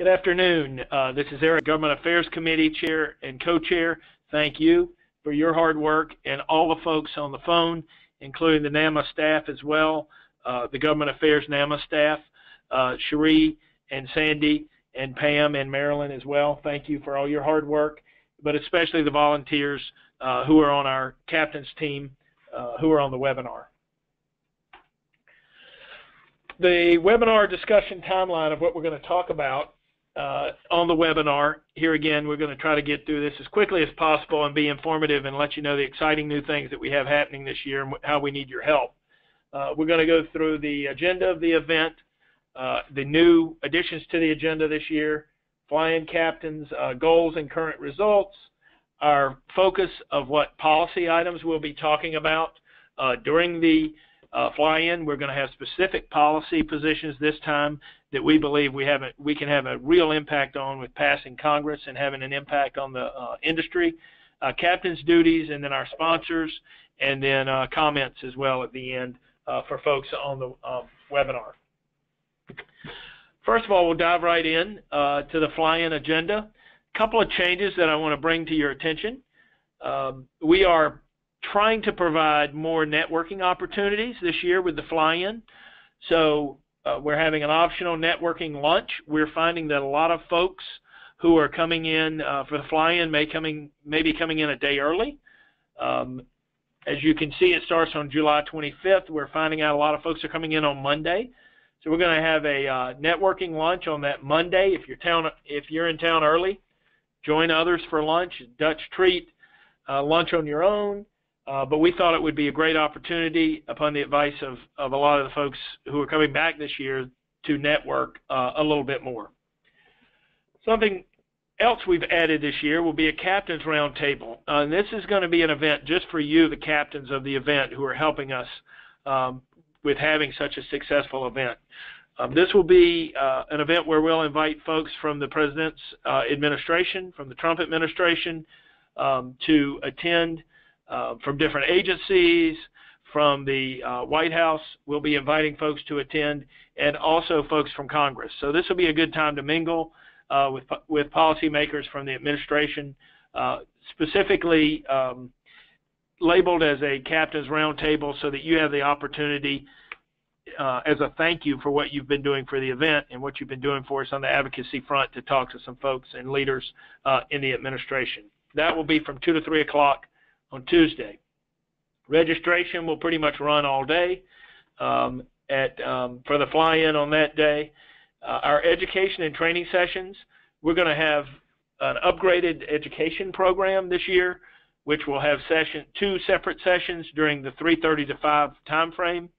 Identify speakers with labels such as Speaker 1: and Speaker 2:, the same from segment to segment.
Speaker 1: Good afternoon. This is Eric, Government Affairs Committee Chair and Co-Chair. Thank you for your hard work and all the folks on the phone, including the NAMA staff as well, the Government Affairs NAMA staff, Cherie and Sandy and Pam and Marilyn as well. Thank you for all your hard work, but especially the volunteers who are on our captain's team who are on the webinar. The webinar discussion timeline of what we're going to talk about on the webinar. Here again, we're going to try to get through this as quickly as possible and be informative and let you know the exciting new things that we have happening this year and how we need your help. We're going to go through the agenda of the event, the new additions to the agenda this year, fly-in captains, goals and current results, our focus of what policy items we'll be talking about during the fly-in. We're going to have specific policy positions this time that we believe we can have a real impact on with passing Congress and having an impact on the industry, captain's duties, and then our sponsors, and then comments as well at the end for folks on the webinar. First of all, we'll dive right in to the fly-in agenda. A couple of changes that I want to bring to your attention. We are trying to provide more networking opportunities this year with the fly-in. So we're having an optional networking lunch. We're finding that a lot of folks who are coming in for the fly-in may be coming in a day early. As you can see, it starts on July 25th. We're finding out a lot of folks are coming in on Monday. So we're going to have a networking lunch on that Monday. If you're in town early, join others for lunch, Dutch treat, lunch on your own. But we thought it would be a great opportunity, upon the advice of a lot of the folks who are coming back this year, to network a little bit more. Something else we've added this year will be a captain's roundtable. And this is going to be an event just for you, the captains of the event, who are helping us with having such a successful event. This will be an event where we'll invite folks from the President's administration, from the Trump administration, to attend. From different agencies, from the White House. We'll be inviting folks to attend, and also folks from Congress. So this will be a good time to mingle with policymakers from the administration, specifically labeled as a captain's roundtable, so that you have the opportunity as a thank you for what you've been doing for the event and what you've been doing for us on the advocacy front, to talk to some folks and leaders in the administration. That will be from 2 to 3 o'clock on Tuesday. Registration will pretty much run all day for the fly-in on that day. Our education and training sessions, we're going to have an upgraded education program this year, which will have two separate sessions during the 3:30 to 5 time frame.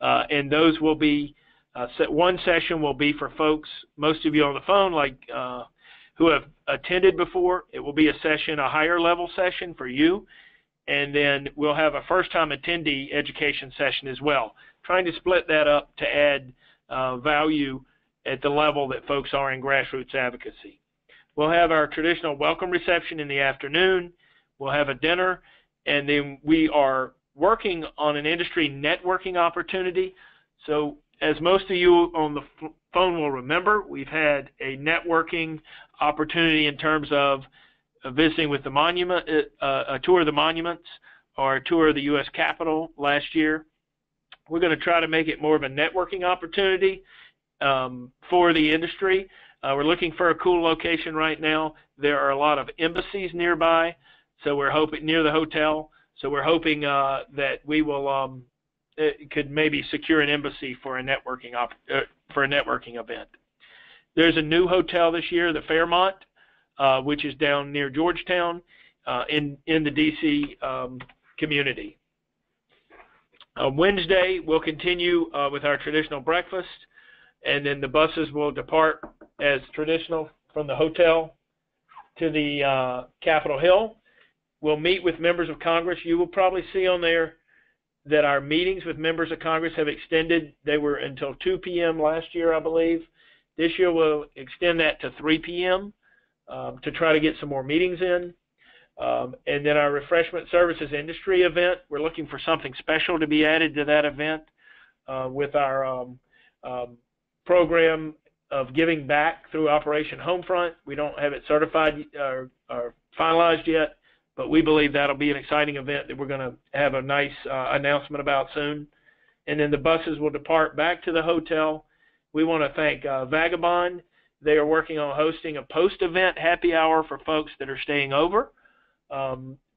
Speaker 1: And those will be, one session will be for folks, most of you on the phone, who have attended before. It will be a session, a higher level session for you, and then we'll have a first-time attendee education session as well, trying to split that up to add value at the level that folks are in grassroots advocacy. We'll have our traditional welcome reception in the afternoon. We'll have a dinner, and then we are working on an industry networking opportunity. So as most of you on the phone will remember, we've had a networking opportunity in terms of visiting with the monument, a tour of the monuments, or a tour of the U.S. Capitol last year. We're going to try to make it more of a networking opportunity for the industry. We're looking for a cool location right now. There are a lot of embassies nearby, so we're hoping near the hotel. So we're hoping that we will could maybe secure an embassy for a networking event. There's a new hotel this year, the Fairmont, which is down near Georgetown in the D.C. community. Wednesday, we'll continue with our traditional breakfast, and then the buses will depart as traditional from the hotel to the Capitol Hill. We'll meet with members of Congress. You will probably see on there that our meetings with members of Congress have extended. They were until 2 p.m. last year, I believe. This year we'll extend that to 3 p.m. To try to get some more meetings in. And then our refreshment services industry event, we're looking for something special to be added to that event with our program of giving back through Operation Homefront. We don't have it certified or finalized yet, but we believe that'll be an exciting event that we're going to have a nice announcement about soon. And then the buses will depart back to the hotel. We want to thank Vagabond. They are working on hosting a post-event happy hour for folks that are staying over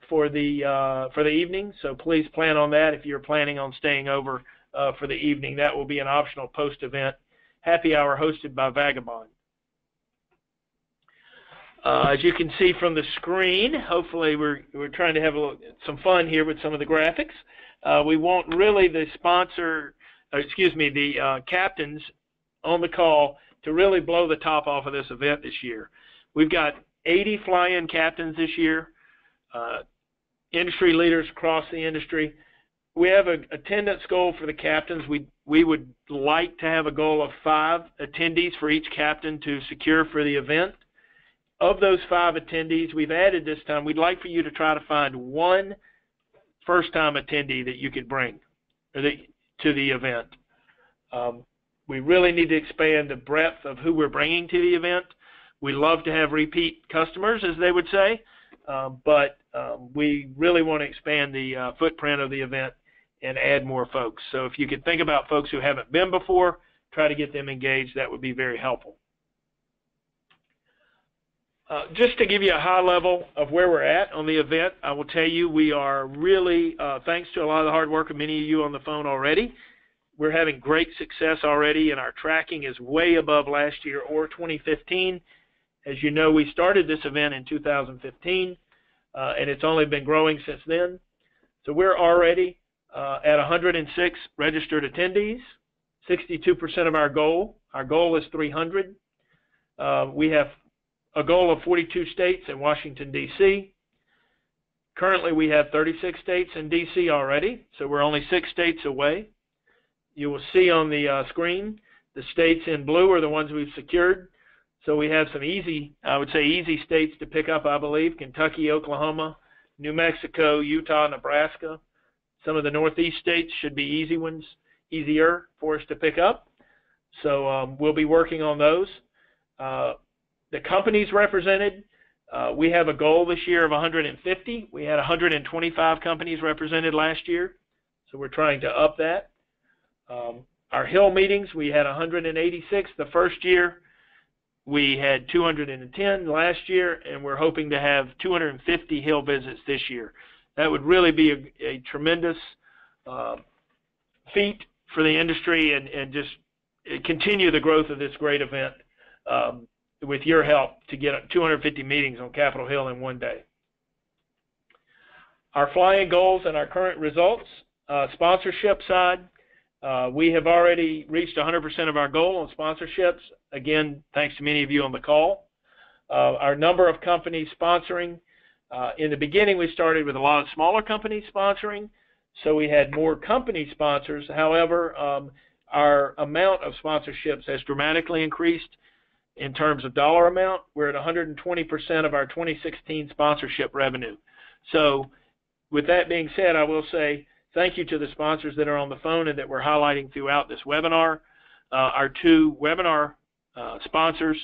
Speaker 1: for the evening. So please plan on that if you're planning on staying over for the evening. That will be an optional post-event happy hour hosted by Vagabond. As you can see from the screen, hopefully we're trying to have some fun here with some of the graphics. We want really the captains on the call to really blow the top off of this event this year. We've got 80 fly-in captains this year, industry leaders across the industry. We have an attendance goal for the captains. We would like to have a goal of 5 attendees for each captain to secure for the event. Of those 5 attendees we've added this time, we'd like for you to try to find one first-time attendee that you could bring to the event. We really need to expand the breadth of who we're bringing to the event. We love to have repeat customers, as they would say, but we really want to expand the footprint of the event and add more folks. So if you could think about folks who haven't been before, try to get them engaged. That would be very helpful. Just to give you a high level of where we're at on the event, I will tell you we are really, thanks to a lot of the hard work of many of you on the phone already, we're having great success already, and our tracking is way above last year or 2015. As you know, we started this event in 2015, and it's only been growing since then. So we're already at 106 registered attendees, 62% of our goal. Our goal is 300. We have a goal of 42 states and Washington, D.C. Currently, we have 36 states in D.C. already, so we're only 6 states away. You will see on the screen the states in blue are the ones we've secured. So we have some easy, I would say easy states to pick up, I believe. Kentucky, Oklahoma, New Mexico, Utah, Nebraska. Some of the Northeast states should be easy ones, easier for us to pick up. So we'll be working on those. The companies represented, we have a goal this year of 150. We had 125 companies represented last year, so we're trying to up that. Our Hill meetings, we had 186 the first year. We had 210 last year, and we're hoping to have 250 Hill visits this year. That would really be a tremendous feat for the industry and just continue the growth of this great event with your help to get 250 meetings on Capitol Hill in one day. Our flying goals and our current results, sponsorship side, we have already reached 100% of our goal on sponsorships. Again, thanks to many of you on the call. Our number of companies sponsoring, in the beginning we started with a lot of smaller companies sponsoring, so we had more company sponsors. However, our amount of sponsorships has dramatically increased in terms of dollar amount. We're at 120% of our 2016 sponsorship revenue. So with that being said, I will say thank you to the sponsors that are on the phone and that we're highlighting throughout this webinar. Our 2 webinar sponsors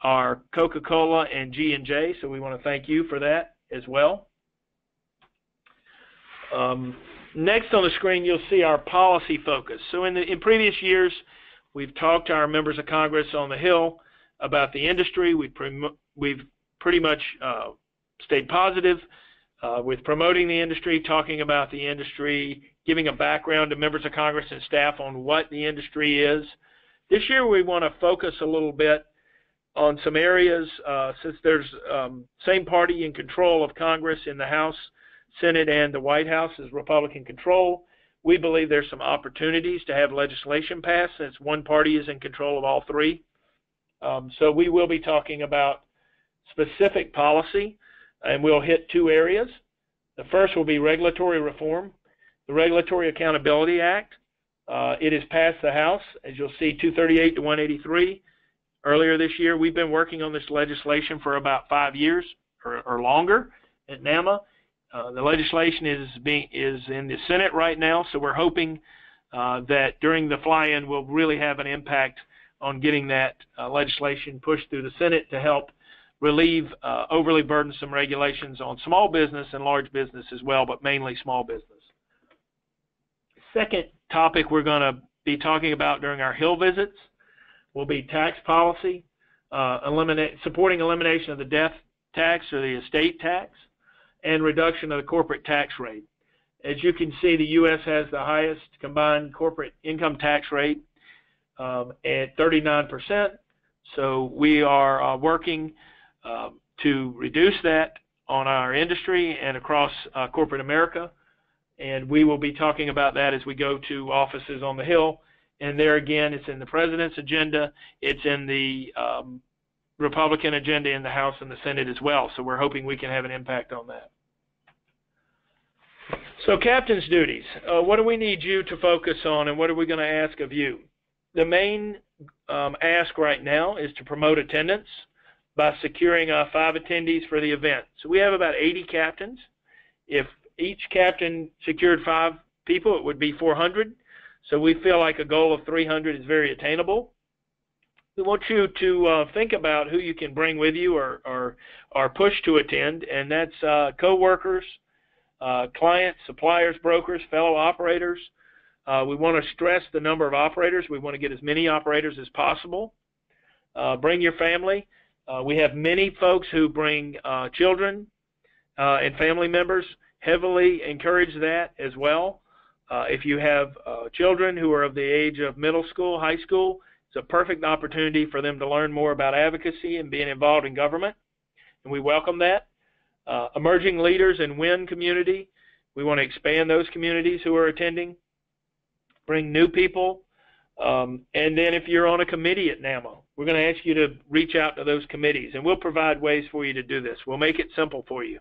Speaker 1: are Coca-Cola and G&J, so we want to thank you for that as well. Next on the screen, you'll see our policy focus. So in previous years, we've talked to our members of Congress on the Hill about the industry. We've pretty much stayed positive with promoting the industry, talking about the industry, giving a background to members of Congress and staff on what the industry is. This year we want to focus a little bit on some areas, since there's same party in control of Congress in the House, Senate, and the White House is Republican control. We believe there's some opportunities to have legislation passed since one party is in control of all 3. So we will be talking about specific policy, and we'll hit 2 areas. The first will be regulatory reform. The Regulatory Accountability Act, it has passed the House, as you'll see, 238 to 183 earlier this year. We've been working on this legislation for about 5 years or longer at NAMA. The legislation is in the Senate right now, so we're hoping that during the fly-in we'll really have an impact on getting that legislation pushed through the Senate to help relieve overly burdensome regulations on small business and large business as well, but mainly small business. Second topic we're going to be talking about during our Hill visits will be tax policy, supporting elimination of the death tax or the estate tax, and reduction of the corporate tax rate. As you can see, the U.S. has the highest combined corporate income tax rate at 39%. So we are working to reduce that on our industry and across corporate America. And we will be talking about that as we go to offices on the Hill. And there again, it's in the President's agenda. It's in the Republican agenda in the House and the Senate as well. So we're hoping we can have an impact on that. So captain's duties. What do we need you to focus on, and what are we going to ask of you? The main ask right now is to promote attendance by securing 5 attendees for the event. So we have about 80 captains. If each captain secured 5 people, it would be 400. So we feel like a goal of 300 is very attainable. We want you to think about who you can bring with you or push to attend, and that's co-workers, clients, suppliers, brokers, fellow operators. We want to stress the number of operators. We want to get as many operators as possible. Bring your family. We have many folks who bring children and family members. Heavily encourage that as well. If you have children who are of the age of middle school, high school, it's a perfect opportunity for them to learn more about advocacy and being involved in government, and we welcome that. Emerging leaders in WIN community, we want to expand those communities who are attending, bring new people, and then if you're on a committee at NAMA, we're going to ask you to reach out to those committees, and we'll provide ways for you to do this. We'll make it simple for you.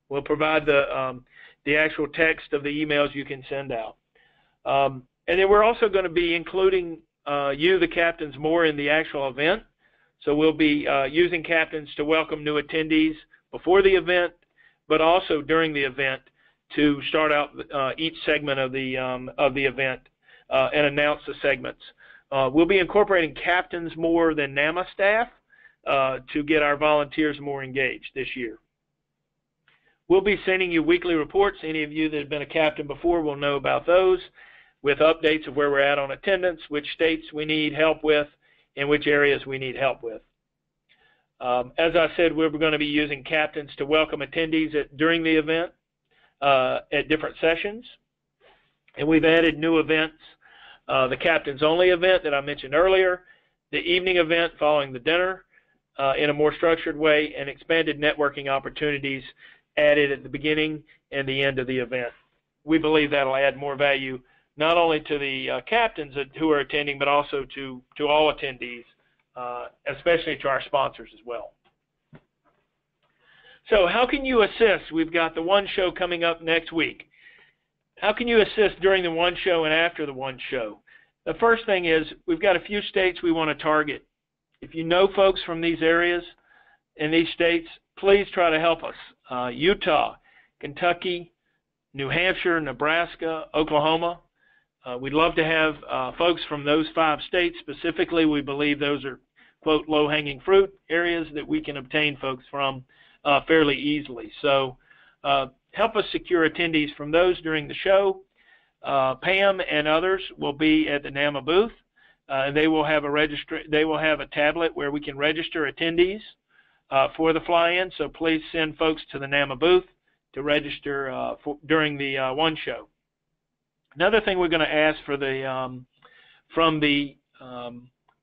Speaker 1: We'll provide the actual text of the emails you can send out. And then we're also going to be including you, the captains, more in the actual event. So we'll be using captains to welcome new attendees before the event, but also during the event to start out each segment of the event and announce the segments. We'll be incorporating captains more than NAMA staff to get our volunteers more engaged this year. We'll be sending you weekly reports. Any of you that have been a captain before will know about those, with updates of where we're at on attendance, which states we need help with, and which areas we need help with. As I said, we're going to be using captains to welcome attendees during the event at different sessions. And we've added new events, the captains only event that I mentioned earlier, the evening event following the dinner in a more structured way, and expanded networking opportunities added at the beginning and the end of the event. We believe that'll add more value not only to the captains who are attending, but also to all attendees, especially to our sponsors as well. So how can you assist? We've got the One Show coming up next week. How can you assist during the One Show and after the One Show? The first thing is we've got a few states we want to target. If you know folks from these areas in these states, please try to help us. Utah, Kentucky, New Hampshire, Nebraska, Oklahoma. We'd love to have folks from those 5 states specifically. We believe those are, quote, low-hanging fruit areas that we can obtain folks from fairly easily. So help us secure attendees from those during the show. Pam and others will be at the NAMA booth. They will have a tablet where we can register attendees for the fly-in. So please send folks to the NAMA booth to register during the One Show. Another thing we're going to ask for from the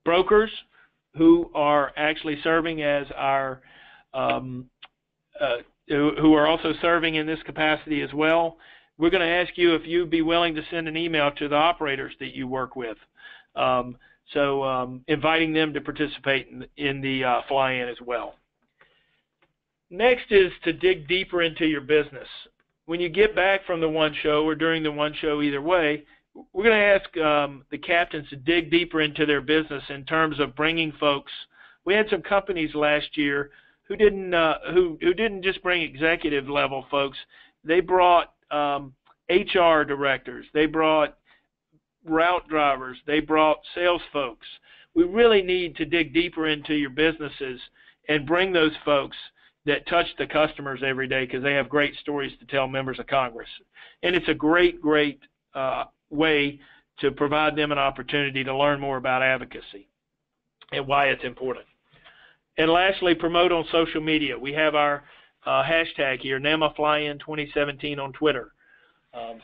Speaker 1: brokers who are actually serving as our who are also serving in this capacity as well. We're going to ask you if you'd be willing to send an email to the operators that you work with, inviting them to participate in the fly-in as well. Next is to dig deeper into your business. When you get back from the One Show or during the One Show, either way, we're going to ask the captains to dig deeper into their business in terms of bringing folks. We had some companies last year who didn't just bring executive level folks. They brought HR directors. They brought route drivers. They brought sales folks. we really need to dig deeper into your businesses and bring those folks that touch the customers every day, because they have great stories to tell members of Congress. And it's a great way to provide them an opportunity to learn more about advocacy and why it's important. And lastly, promote on social media. We have our hashtag here, NAMA Fly-In 2017 on Twitter.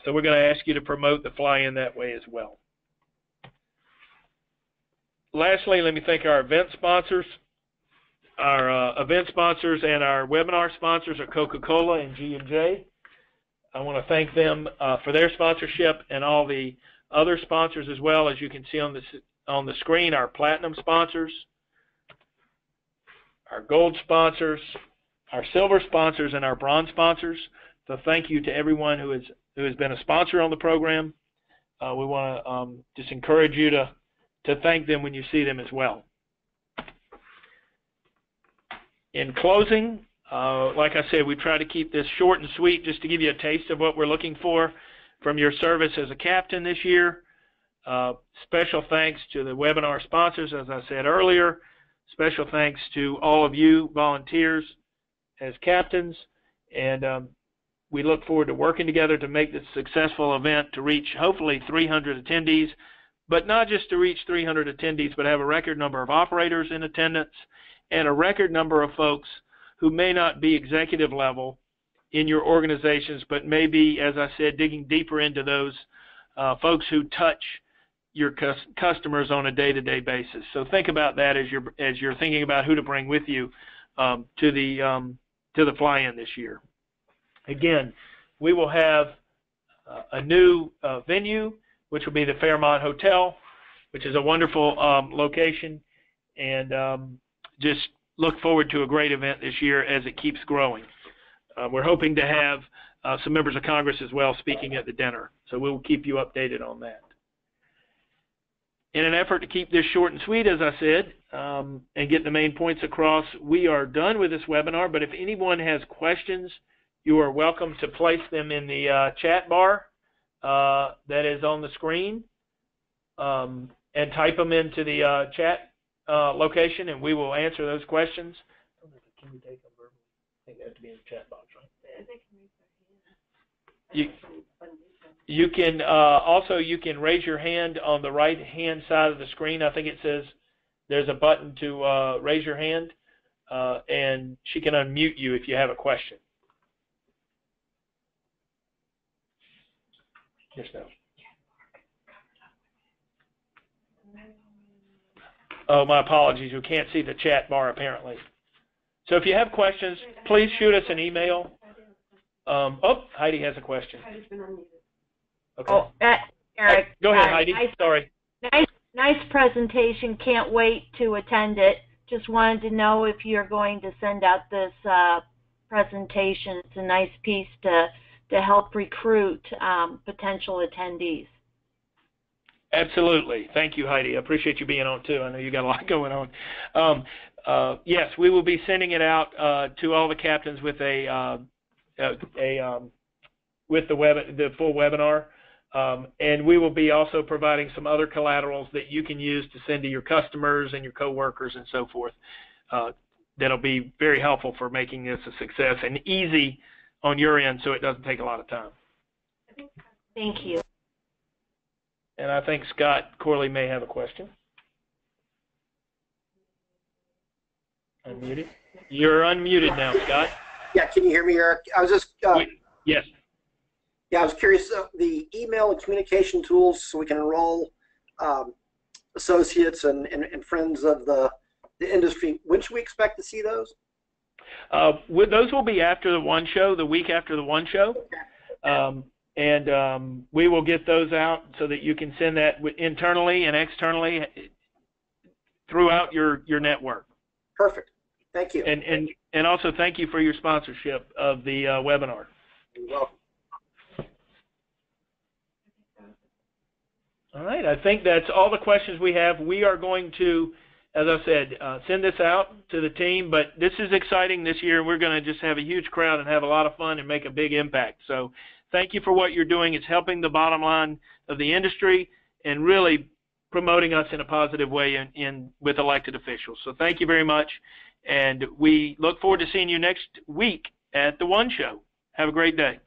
Speaker 1: So we're going to ask you to promote the fly-in that way as well. Lastly, let me thank our event sponsors. Our event sponsors and our webinar sponsors are Coca-Cola and G&J. I want to thank them for their sponsorship, and all the other sponsors as well. As you can see on the screen, our platinum sponsors, our gold sponsors, our silver sponsors, and our bronze sponsors. So thank you to everyone who has been a sponsor on the program. We want to just encourage you to thank them when you see them as well. In closing, like I said, we try to keep this short and sweet just to give you a taste of what we're looking for from your service as a captain this year. Special thanks to the webinar sponsors, as I said earlier. Special thanks to all of you volunteers as captains. And we look forward to working together to make this a successful event, to reach hopefully 300 attendees, but not just to reach 300 attendees, but have a record number of operators in attendance and a record number of folks who may not be executive level in your organizations, but may be, as I said, digging deeper into those folks who touch your customers on a day-to-day basis. So think about that as you're thinking about who to bring with you to the fly-in this year. Again, we will have a new venue, which will be the Fairmont Hotel, which is a wonderful location, and just look forward to a great event this year as it keeps growing. We're hoping to have some members of Congress as well speaking at the dinner, so we'll keep you updated on that. In an effort to keep this short and sweet, as I said, and get the main points across, we are done with this webinar, but if anyone has questions, you are welcome to place them in the chat bar that is on the screen, and type them into the chat location, and we will answer those questions. Can we take them verbally? I think they have to be in the chat box, right? You can also raise your hand on the right hand side of the screen. I think it says there's a button to raise your hand, and she can unmute you if you have a question. Yes, no. Oh, my apologies. You can't see the chat bar apparently. So if you have questions, please shoot us an email. Oh, Heidi has a question. Okay.
Speaker 2: Oh, Eric.
Speaker 1: Go ahead, Heidi. Sorry.
Speaker 2: Nice presentation. Can't wait to attend it. Just wanted to know if you're going to send out this presentation. It's a nice piece to help recruit potential attendees.
Speaker 1: Absolutely. Thank you, Heidi. I appreciate you being on, too. I know you got a lot going on. Yes, we will be sending it out to all the captains with with the full webinar. And we will be also providing some other collaterals that you can use to send to your customers and your coworkers and so forth. That'll be very helpful for making this a success and easy on your end, so it doesn't take a lot of time.
Speaker 2: Thank you.
Speaker 1: And I think Scott Corley may have a question. Unmuted. You're unmuted now, Scott.
Speaker 3: Yeah, can you hear me, Eric? I was just
Speaker 1: yes.
Speaker 3: Yeah, I was curious. The email and communication tools, so we can enroll associates and friends of the industry. When should we expect to see those?
Speaker 1: Those will be after the one show, the week after the one show. And we will get those out so that you can send that internally and externally throughout your network.
Speaker 3: Perfect. Thank you.
Speaker 1: And also thank you for your sponsorship of the webinar.
Speaker 3: You're welcome.
Speaker 1: All right. I think that's all the questions we have. We are going to, as I said, send this out to the team, but this is exciting this year. We're going to just have a huge crowd and have a lot of fun and make a big impact. So thank you for what you're doing. It's helping the bottom line of the industry and really promoting us in a positive way with elected officials. So thank you very much, and we look forward to seeing you next week at the One Show. Have a great day.